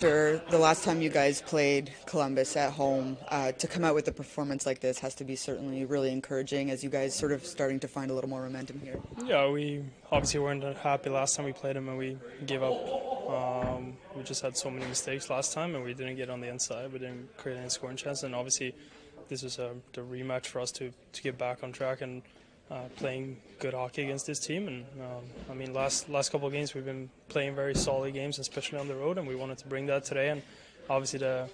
Sure, the last time you guys played Columbus at home, to come out with a performance like this has to be certainly really encouraging as you guys sort of starting to find a little more momentum here. Yeah, we obviously weren't happy last time we played them and we gave up. We just had so many mistakes last time and we didn't get on the inside. We didn't create any scoring chances, and obviously this was the rematch for us to get back on track and playing good hockey against this team. And I mean, last couple of games we've been playing very solid games, especially on the road, and we wanted to bring that today. And obviously the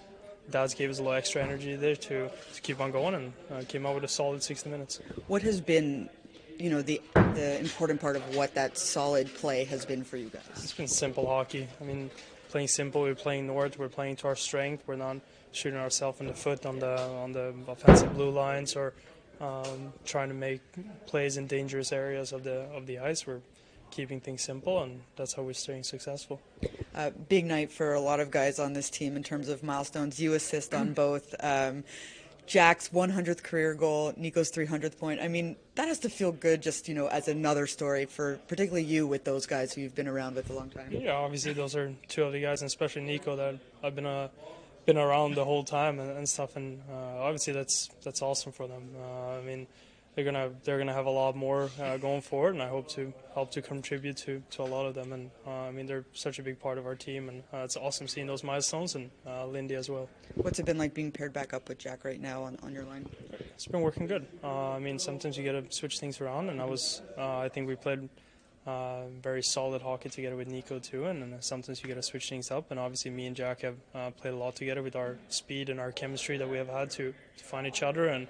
dads gave us a little extra energy there to keep on going, and came out with a solid 60 minutes. What has been, the important part of what that solid play has been for you guys? It's been simple hockey. I mean, playing simple. We're playing north. We're playing to our strength. We're not shooting ourselves in the foot on the offensive blue lines or trying to make plays in dangerous areas of the ice. We're keeping things simple, and that's how we're staying successful. Big night for a lot of guys on this team in terms of milestones. You assist on both. Jack's 100th career goal, Nico's 300th point. I mean, that has to feel good just, as another story for particularly you with those guys who you've been around with a long time. Yeah, obviously those are two of the guys, and especially Nico, that I've been around the whole time and stuff, and obviously that's awesome for them. I mean, they're gonna have a lot more going forward, and I hope to help to contribute to a lot of them. And I mean, they're such a big part of our team, and it's awesome seeing those milestones, and Lindy as well. What's it been like being paired back up with Jack right now on your line? It's been working good. I mean, sometimes you got to switch things around, and I think we played very solid hockey together with Nico too, and sometimes you got to switch things up. And obviously, me and Jack have played a lot together with our speed and our chemistry that we have had to find each other and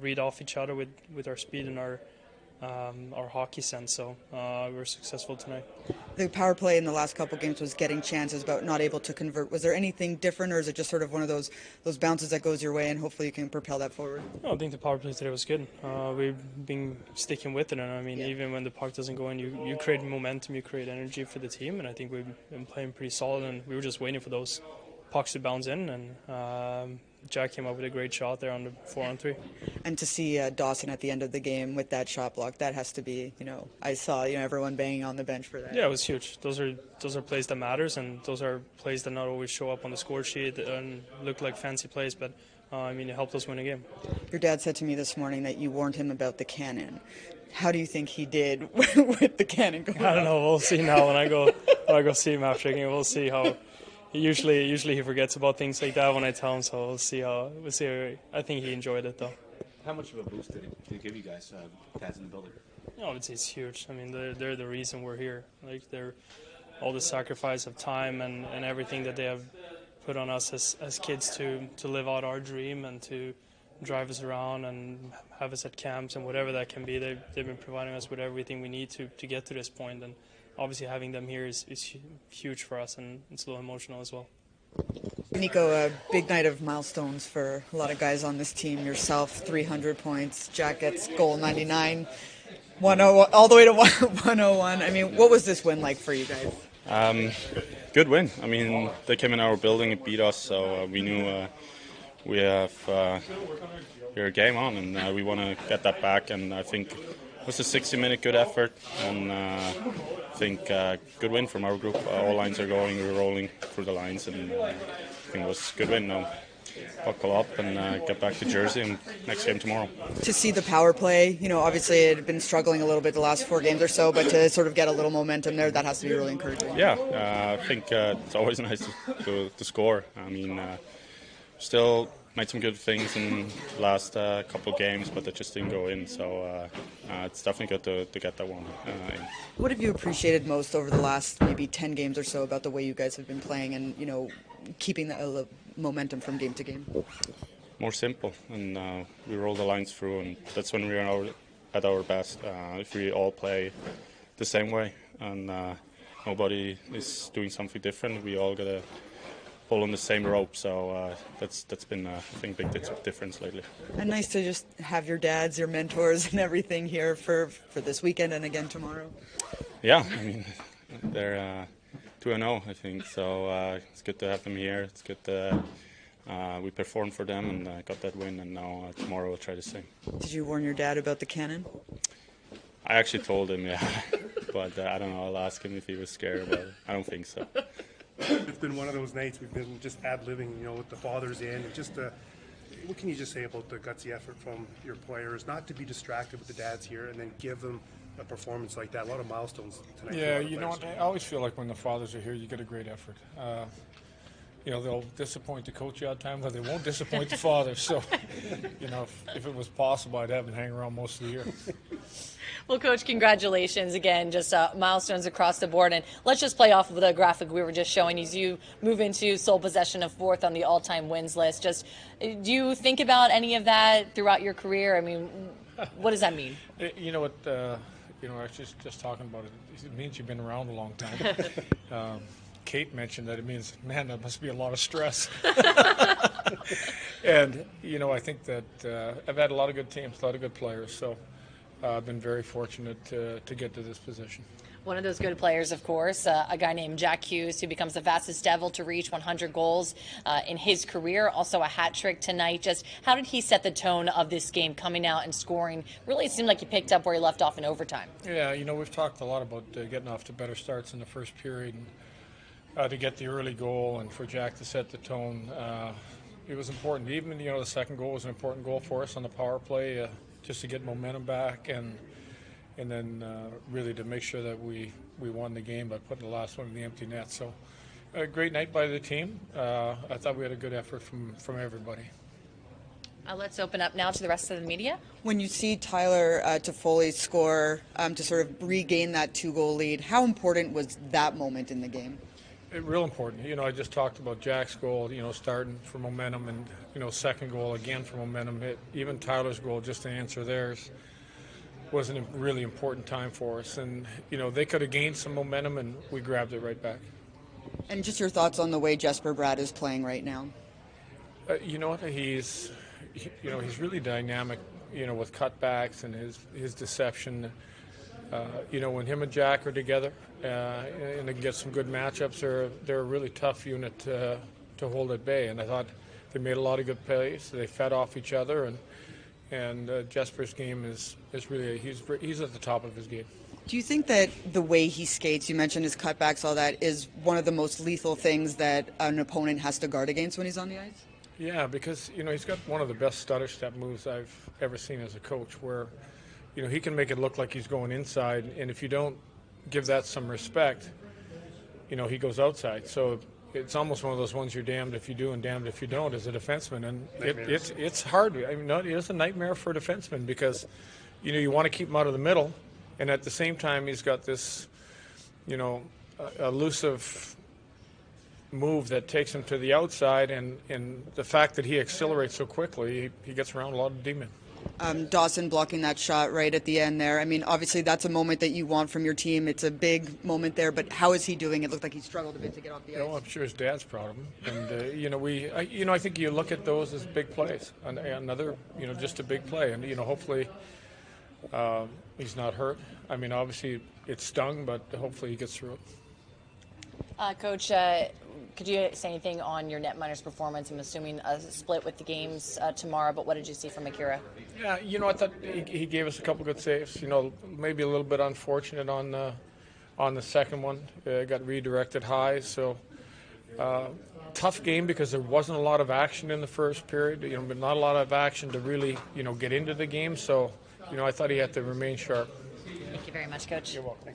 read off each other with our speed and our hockey sense. So we were successful tonight. The power play in the last couple games was getting chances but not able to convert. Was there anything different, or is it just sort of one of those bounces that goes your way and hopefully you can propel that forward? No, I think the power play today was good. We've been sticking with it, and I mean, even when the puck doesn't go in, you create momentum, you create energy for the team, and I think we've been playing pretty solid, and we were just waiting for those pucks to bounce in, and Jack came up with a great shot there on the 4-on-3. And to see Dawson at the end of the game with that shot block, that has to be, I saw everyone banging on the bench for that. Yeah, it was huge. Those are plays that matters, and those are plays that not always show up on the score sheet and look like fancy plays, but I mean, it helped us win a game. Your dad said to me this morning that you warned him about the cannon. How do you think he did with the cannon going I don't know. We'll see now when I go see him after the game. We'll see how. Usually he forgets about things like that when I tell him. So we'll see. I think he enjoyed it though. How much of a boost did it give you guys, dads in the building? I would say it's huge. I mean, they're the reason we're here. Like, they're all the sacrifice of time and everything that they have put on us as kids to live out our dream and to drive us around and have us at camps and whatever that can be. They've been providing us with everything we need to get to this point, and obviously having them here is huge for us, and it's a little emotional as well. Nico, a big night of milestones for a lot of guys on this team. Yourself, 300 points. Jack gets goal 99, 10, all the way to 101. I mean, what was this win like for you guys? Good win. I mean, they came in our building and beat us, so we knew we have your game on, and we want to get that back. And I think it was a 60-minute good effort, and I think good win from our group. All lines are going. We're rolling through the lines, and I think it was a good win. Now buckle up and get back to Jersey and next game tomorrow. To see the power play, obviously it had been struggling a little bit the last 4 games or so, but to sort of get a little momentum there, that has to be really encouraging. Yeah, I think it's always nice to score. I mean, still made some good things in the last couple of games, but they just didn't go in. So it's definitely good to get that one in. What have you appreciated most over the last maybe 10 games or so about the way you guys have been playing and, keeping the momentum from game to game? More simple, and we roll the lines through, and that's when we're at our best. If we all play the same way and nobody is doing something different, we all got to pull on the same rope. So that's been I think big difference lately. And nice to just have your dads, your mentors, and everything here for this weekend and again tomorrow. Yeah, I mean they're 2-0, I think. So it's good to have them here. It's good to we performed for them and got that win, and now tomorrow we'll try the same. Did you warn your dad about the cannon? I actually told him, yeah, but I don't know. I'll ask him if he was scared about it. I don't think so. It's been one of those nights we've been just ad-libbing, with the fathers in. And just what can you just say about the gutsy effort from your players, not to be distracted with the dads here and then give them a performance like that? A lot of milestones tonight. Yeah, I always feel like when the fathers are here, you get a great effort. They'll disappoint the coach at times, but they won't disappoint the fathers. So, if it was possible, I'd have them hang around most of the year. Well, Coach, congratulations again. Just milestones across the board. And let's just play off of the graphic we were just showing as you move into sole possession of 4th on the all-time wins list. Just, do you think about any of that throughout your career? I mean, what does that mean? You know what? I was just talking about it. It means you've been around a long time. Kate mentioned that it means, man, that must be a lot of stress. And, I think that I've had a lot of good teams, a lot of good players. So I've been very fortunate to get to this position. One of those good players, of course, a guy named Jack Hughes, who becomes the fastest Devil to reach 100 goals in his career. Also a hat trick tonight. Just how did he set the tone of this game, coming out and scoring? Really, it seemed like he picked up where he left off in overtime. Yeah, we've talked a lot about getting off to better starts in the first period and to get the early goal and for Jack to set the tone. It was important. Even, the second goal was an important goal for us on the power play, just to get momentum back and then really to make sure that we won the game by putting the last one in the empty net. So a great night by the team. I thought we had a good effort from everybody. Let's open up now to the rest of the media. When you see Tyler Toffoli score to sort of regain that 2-goal lead, how important was that moment in the game? Real important. I just talked about Jack's goal, starting for momentum, and, second goal again for momentum. Even Tyler's goal, just to answer theirs, was a really important time for us. And, they could have gained some momentum, and we grabbed it right back. And just your thoughts on the way Jesper Bratt is playing right now? You know what? He's really dynamic, with cutbacks and his deception. When him and Jack are together and they can get some good matchups, they're a really tough unit to hold at bay. And I thought they made a lot of good plays. They fed off each other, and Jesper's game is really he's at the top of his game. Do you think that the way he skates, you mentioned his cutbacks, all that, is one of the most lethal things that an opponent has to guard against when he's on the ice? Yeah, because he's got one of the best stutter step moves I've ever seen as a coach, where he can make it look like he's going inside, and if you don't give that some respect, he goes outside. So it's almost one of those ones you're damned if you do and damned if you don't as a defenseman, and it's hard. I mean, it's a nightmare for a defenseman because, you want to keep him out of the middle, and at the same time he's got this, elusive move that takes him to the outside, and the fact that he accelerates so quickly, he gets around a lot of D-men. Dawson blocking that shot right at the end there. I mean, obviously that's a moment that you want from your team. It's a big moment there, but how is he doing? It looked like he struggled a bit to get off the ice. I'm sure his dad's proud of him. And, I think you look at those as big plays. Another, just a big play. And, hopefully he's not hurt. I mean, obviously it stung, but hopefully he gets through it. Coach, could you say anything on your netminers performance? I'm assuming a split with the games tomorrow, but what did you see from Akira? Yeah, I thought he gave us a couple good saves. Maybe a little bit unfortunate on the second one. Got redirected high, so tough game because there wasn't a lot of action in the first period. But not a lot of action to really get into the game. So I thought he had to remain sharp. Thank you very much, Coach. You're welcome.